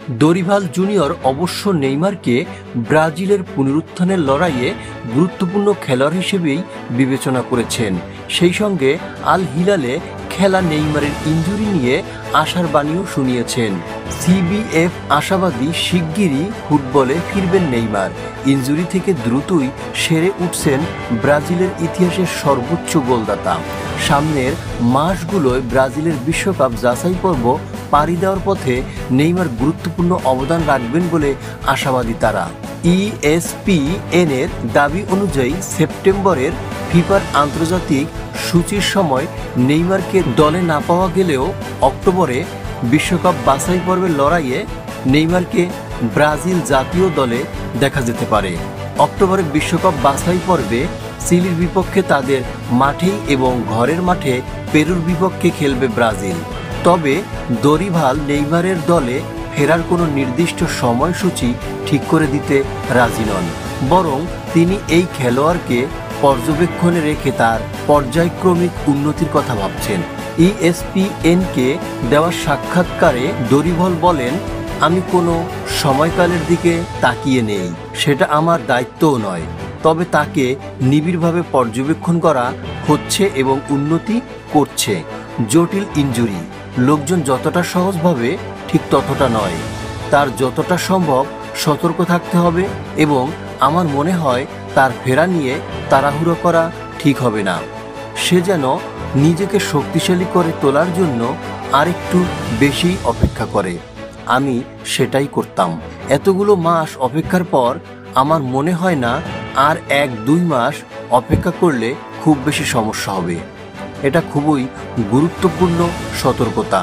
Dorival junior অবশ্য নেইমারকে ব্রাজিলের পুনরুত্থানের লড়াইয়ে গুরুত্বপূর্ণ খেলোয়াড় হিসেবেই বিবেচনা করেছেন। সেই সঙ্গে আল হিলালে খেলা নেইমারের ইনজুরি নিয়ে আশার বাণীও শুনিয়েছেন। সিবিএফ আশাবাদী শিগগিরই ফুটবলে ফিরবেন নেইমার। ইনজুরি থেকে দ্রুতই সেরে উঠছেন ব্রাজিলের ইতিহাসের সর্বোচ্চ গোলদাতা। সামনের মাসগুলোয় ব্রাজিলের বিশ্বকাপ যাচাই পর্ব পাড়ি দেওয়ার পথে নেইমার গুরুত্বপূর্ণ অবদান রাখবেন বলে আশাবাদী তারা। ESPN-এর দাবি অনুযায়ী সেপ্টেম্বরের ফিফার আন্তর্জাতিক সূচির সময় নেইমারকে দলে না পাওয়া গেলেও অক্টোবরে বিশ্বকাপ বাছাই পর্বের লড়াইয়ে নেইমারকে ব্রাজিল জাতীয় দলে দেখা যেতে পারে। অক্টোবরে বিশ্বকাপ বাছাই পর্বে চিলির বিপক্ষে তাদের মাঠেই এবং ঘরের মাঠে পেরুর বিপক্ষে খেলবে ব্রাজিল। তবে দরিভাল নেইমারের দলে ফেরার কোনো নির্দিষ্ট সময়সূচি ঠিক করে দিতে রাজি নন, বরং তিনি এই খেলোয়াড়কে পর্যবেক্ষণে রেখে তার পর্যায়ক্রমিক উন্নতির কথা ভাবছেন। ESPN-কে দেওয়া সাক্ষাৎকারে দরিভাল বলেন, আমি কোনো সময়কালের দিকে তাকিয়ে নেই, সেটা আমার দায়িত্বও নয়। তবে তাকে নিবিড়ভাবে পর্যবেক্ষণ করা হচ্ছে এবং উন্নতি করছে। জটিল ইনজুরি, লোকজন যতটা সহজ ভাবে ঠিক ততটা নয়। তার যতটা সম্ভব সতর্ক থাকতে হবে এবং আমার মনে হয় তার ফেরা নিয়ে তাড়াহুড়ো করা ঠিক হবে না। সে যেন নিজেকে শক্তিশালী করে তোলার জন্য আরেকটু বেশি অপেক্ষা করে। আমি সেটাই করতাম। এতগুলো মাস অপেক্ষার পর আমার মনে হয় না আর 1-2 মাস অপেক্ষা করলে খুব বেশি সমস্যা হবে। এটা খুবই গুরুত্বপূর্ণ সতর্কতা।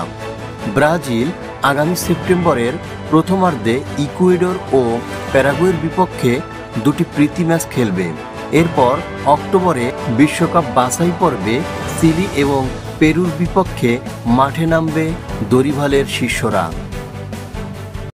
ব্রাজিল আগামী সেপ্টেম্বরের প্রথমার্ধে ইকুয়েডর ও প্যারাগুয়ের বিপক্ষে 2টি প্রীতি ম্যাচ খেলবে। এরপর অক্টোবরে বিশ্বকাপ বাছাই পর্বে চিলি এবং পেরুর বিপক্ষে মাঠে নামবে দরিভালের শিষ্যরা।